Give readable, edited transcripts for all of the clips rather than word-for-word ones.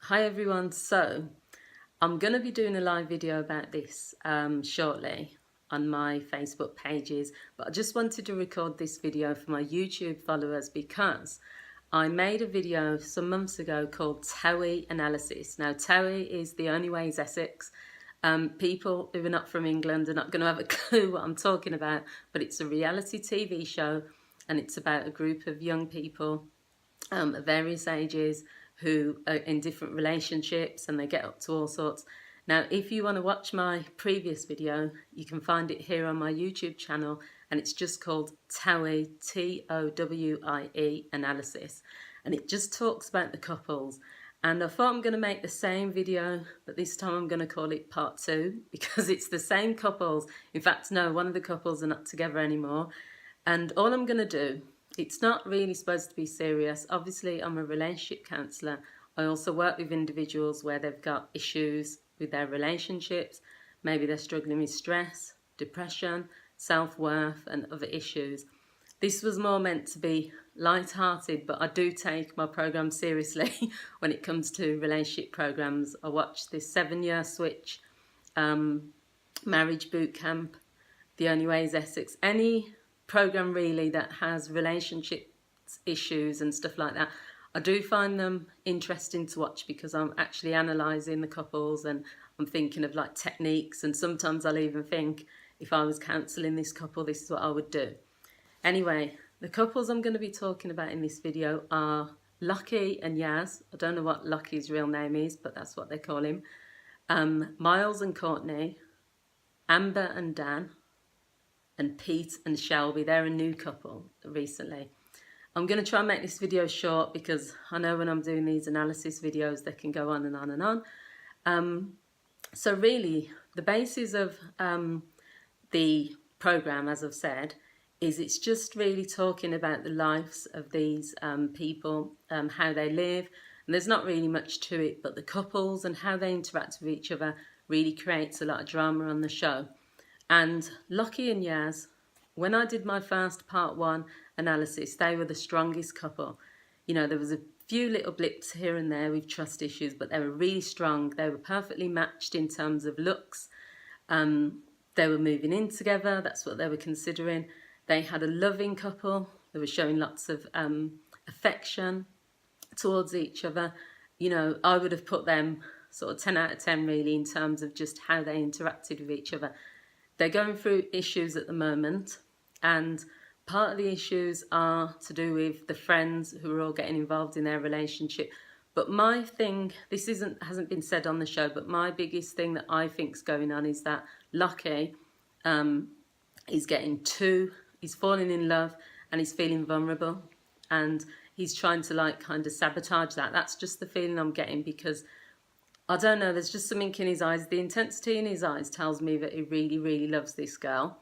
Hi everyone, so I'm going to be doing a live video about this shortly on my Facebook pages, but I just wanted to record this video for my YouTube followers because I made a video some months ago called TOWIE Analysis. Now TOWIE is the only way is Essex. People who are not from England are not going to have a clue what I'm talking about, but it's a reality TV show and it's about a group of young people at various ages who are in different relationships and they get up to all sorts. Now, if you want to watch my previous video, you can find it here on my YouTube channel and it's just called TOWIE, T-O-W-I-E Analysis. And it just talks about the couples. And I thought I'm going to make the same video, but this time I'm going to call it part 2 because it's the same couples. In fact, no, one of the couples are not together anymore. And all I'm going to do, it's not really supposed to be serious. Obviously, I'm a relationship counsellor. I also work with individuals where they've got issues with their relationships. Maybe they're struggling with stress, depression, self-worth and other issues. This was more meant to be light-hearted, but I do take my programme seriously when it comes to relationship programmes. I watched this 7-year switch, marriage boot camp, The Only Way is Essex, any program really that has relationship issues and stuff like that. I do find them interesting to watch because I'm actually analysing the couples and I'm thinking of like techniques, and sometimes I'll even think if I was counselling this couple, this is what I would do. Anyway, the couples I'm going to be talking about in this video are Lockie and Yaz. I don't know what Lockie's real name is, but that's what they call him. Miles and Courtney, Amber and Dan, and Pete and Shelby. They're a new couple recently. I'm going to try and make this video short because I know when I'm doing these analysis videos they can go on and on and on. So really the basis of the programme, as I've said, is it's just really talking about the lives of these people, how they live, and there's not really much to it, but the couples and how they interact with each other really creates a lot of drama on the show. And Lockie and Yaz, when I did my first part 1 analysis, they were the strongest couple. You know, there was a few little blips here and there with trust issues, but they were really strong. They were perfectly matched in terms of looks. They were moving in together. That's what they were considering. They had a loving couple. They were showing lots of affection towards each other. You know, I would have put them sort of 10 out of 10 really in terms of just how they interacted with each other. They're going through issues at the moment, and part of the issues are to do with the friends who are all getting involved in their relationship. But my thing, this hasn't been said on the show, but my biggest thing that I think's going on is that Lockie is he's falling in love and he's feeling vulnerable, and he's trying to like kind of sabotage that. That's just the feeling I'm getting because I don't know, there's just something in his eyes. The intensity in his eyes tells me that he really, really loves this girl.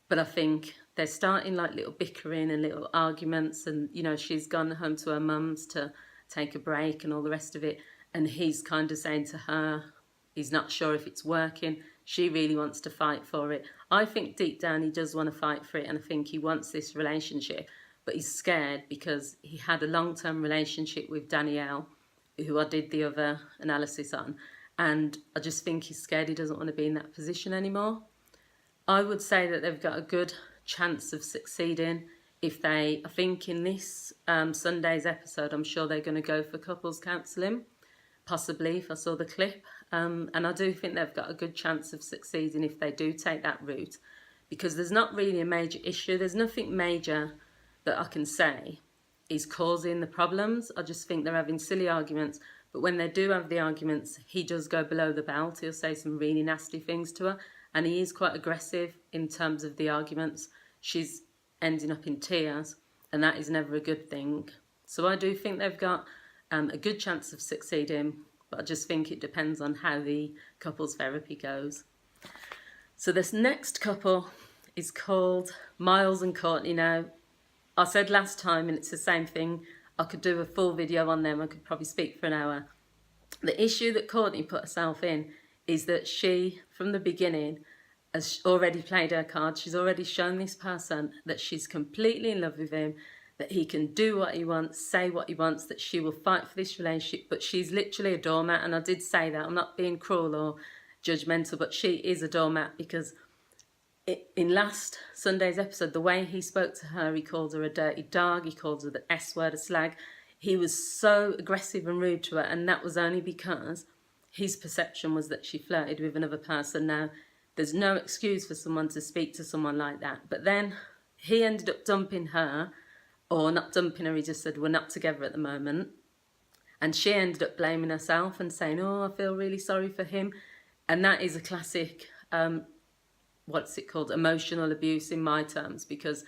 But I think they're starting like little bickering and little arguments, and, you know, she's gone home to her mum's to take a break and all the rest of it. And he's kind of saying to her, he's not sure if it's working. She really wants to fight for it. I think deep down he does want to fight for it, and I think he wants this relationship. But he's scared because he had a long-term relationship with Danielle, who I did the other analysis on, and I just think he's scared he doesn't want to be in that position anymore. I would say that they've got a good chance of succeeding if I think in this Sunday's episode, I'm sure they're going to go for couples counselling, possibly if I saw the clip, and I do think they've got a good chance of succeeding if they do take that route, because there's not really a major issue. There's nothing major that I can say is causing the problems. I just think they're having silly arguments, but when they do have the arguments, he does go below the belt. He'll say some really nasty things to her, and he is quite aggressive in terms of the arguments. She's ending up in tears, and that is never a good thing. So I do think they've got a good chance of succeeding, but I just think it depends on how the couples therapy goes. So this next couple is called Miles and Courtney. Now, I said last time, and it's the same thing, I could do a full video on them. I could probably speak for an hour. The issue that Courtney put herself in is that she, from the beginning, has already played her cards. She's already shown this person that she's completely in love with him, that he can do what he wants, say what he wants, that she will fight for this relationship, but she's literally a doormat. And I did say that, I'm not being cruel or judgmental, but she is a doormat, because in last Sunday's episode, the way he spoke to her, he called her a dirty dog, he called her the S word, a slag. He was so aggressive and rude to her, and that was only because his perception was that she flirted with another person. Now, there's no excuse for someone to speak to someone like that. But then he ended up dumping her, or not dumping her, he just said, we're not together at the moment. And she ended up blaming herself and saying, oh, I feel really sorry for him. And that is a classic, what's it called, emotional abuse in my terms, because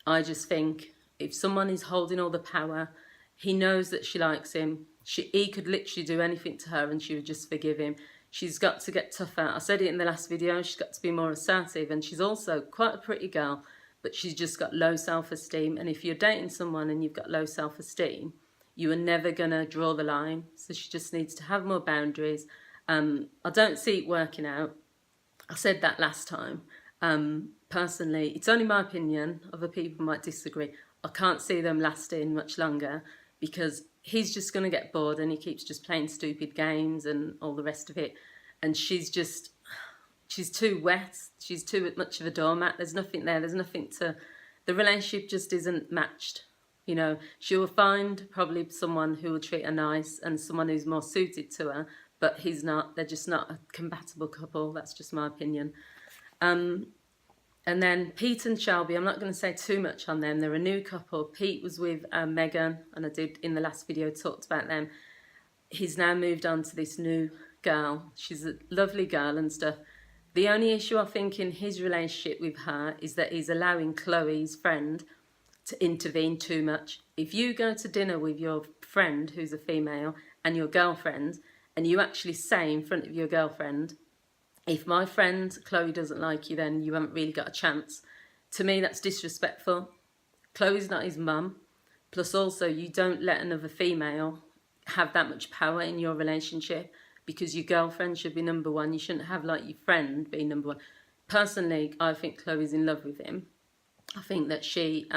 I just think if someone is holding all the power, he knows that she likes him, he could literally do anything to her and she would just forgive him. She's got to get tougher. I said it in the last video, she's got to be more assertive, and she's also quite a pretty girl, but she's just got low self-esteem. And if you're dating someone and you've got low self-esteem, you are never going to draw the line. So she just needs to have more boundaries. I don't see it working out. I said that last time. Personally, it's only my opinion. Other people might disagree. I can't see them lasting much longer, because he's just going to get bored and he keeps just playing stupid games and all the rest of it. And she's too wet. She's too much of a doormat. There's nothing there. There's nothing to... The relationship just isn't matched. You know, she will find probably someone who will treat her nice and someone who's more suited to her, but he's not. They're just not a compatible couple. That's just my opinion. And then Pete and Shelby, I'm not going to say too much on them. They're a new couple. Pete was with Megan, and I did in the last video talked about them. He's now moved on to this new girl. She's a lovely girl and stuff. The only issue I think in his relationship with her is that he's allowing Chloe's friend to intervene too much. If you go to dinner with your friend who's a female and your girlfriend, and you actually say in front of your girlfriend, if my friend Chloe doesn't like you, then you haven't really got a chance. To me, that's disrespectful. Chloe's not his mum. Plus also, you don't let another female have that much power in your relationship, because your girlfriend should be number one. You shouldn't have like your friend be number one. Personally, I think Chloe's in love with him. I think that she,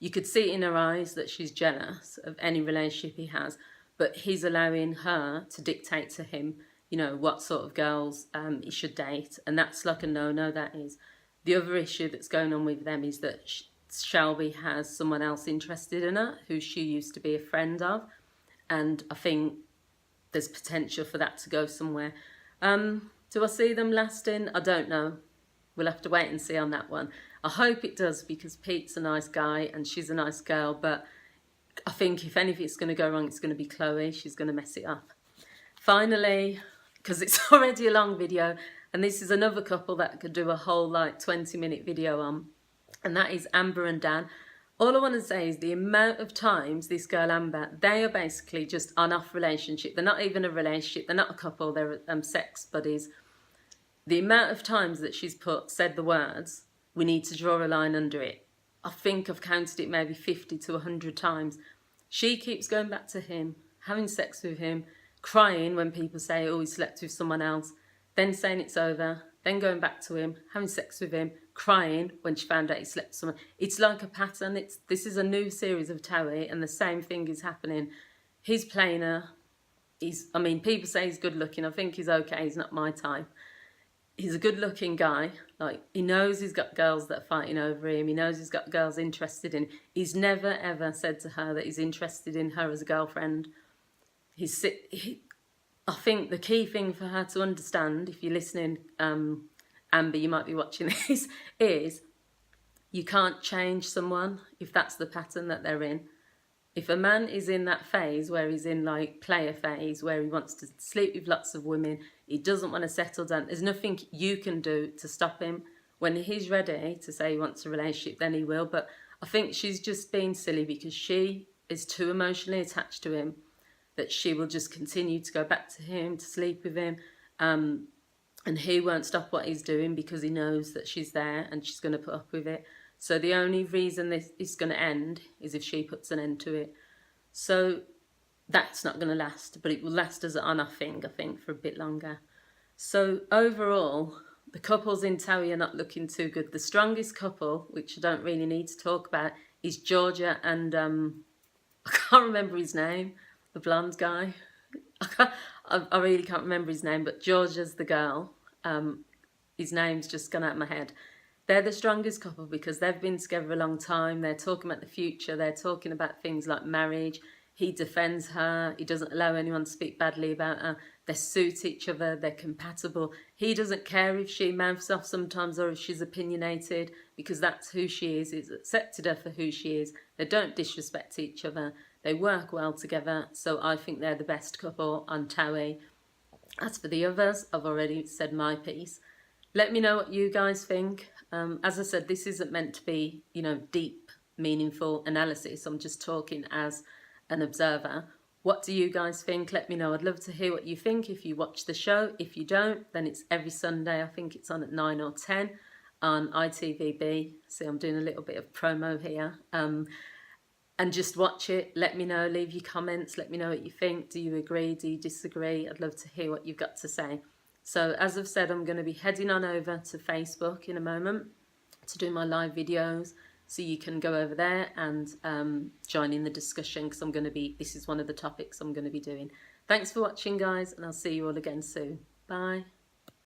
you could see it in her eyes that she's jealous of any relationship he has, but he's allowing her to dictate to him, you know, what sort of girls he should date. And that's like a no-no, that is. The other issue that's going on with them is that Shelby has someone else interested in her who she used to be a friend of. And I think there's potential for that to go somewhere. Do I see them lasting? I don't know. We'll have to wait and see on that one. I hope it does, because Pete's a nice guy and she's a nice girl. But I think if anything's going to go wrong, it's going to be Chloe. She's going to mess it up. Finally, because it's already a long video, and this is another couple that could do a whole like 20-minute video on, and that is Amber and Dan. All I want to say is the amount of times this girl Amber, they are basically just on-off relationship. They're not even a relationship. They're not a couple. They're sex buddies. The amount of times that she's said the words, we need to draw a line under it. I think I've counted it maybe 50 to 100 times. She keeps going back to him, having sex with him, crying when people say, oh, he slept with someone else, then saying it's over, then going back to him, having sex with him, crying when she found out he slept with someone. It's like a pattern. This is a new series of TOWIE, and the same thing is happening. He's playing her. I mean, people say he's good looking. I think he's okay. He's not my type. He's a good looking guy. Like, he knows he's got girls that are fighting over him. He knows he's got girls interested in him. He's never ever said to her that he's interested in her as a girlfriend. I think the key thing for her to understand, if you're listening, Amber, you might be watching this, is you can't change someone if that's the pattern that they're in. If a man is in that phase where he's in like player phase, where he wants to sleep with lots of women, he doesn't want to settle down, there's nothing you can do to stop him. When he's ready to say he wants a relationship, then he will. But I think she's just being silly, because she is too emotionally attached to him that she will just continue to go back to him, to sleep with him, and he won't stop what he's doing, because he knows that she's there and she's going to put up with it. So the only reason this is going to end is if she puts an end to it. So that's not going to last, but it will last as an on-off thing, I think, for a bit longer. So overall, the couples in TOWIE are not looking too good. The strongest couple, which I don't really need to talk about, is Georgia and I can't remember his name, the blonde guy. I really can't remember his name, but Georgia's the girl. His name's just gone out of my head. They're the strongest couple because they've been together a long time. They're talking about the future. They're talking about things like marriage. He defends her. He doesn't allow anyone to speak badly about her. They suit each other. They're compatible. He doesn't care if she mouths off sometimes or if she's opinionated because that's who she is. He's accepted her for who she is. They don't disrespect each other. They work well together. So I think they're the best couple on TOWIE. As for the others, I've already said my piece. Let me know what you guys think. As I said, this isn't meant to be, you know, deep, meaningful analysis. I'm just talking as an observer. What do you guys think? Let me know. I'd love to hear what you think if you watch the show. If you don't, then it's every Sunday. I think it's on at 9 or 10 on ITVB. See, I'm doing a little bit of promo here. And just watch it. Let me know. Leave your comments. Let me know what you think. Do you agree? Do you disagree? I'd love to hear what you've got to say. So as I've said, I'm going to be heading on over to Facebook in a moment to do my live videos. So you can go over there and join in the discussion because this is one of the topics I'm going to be doing. Thanks for watching, guys, and I'll see you all again soon. Bye.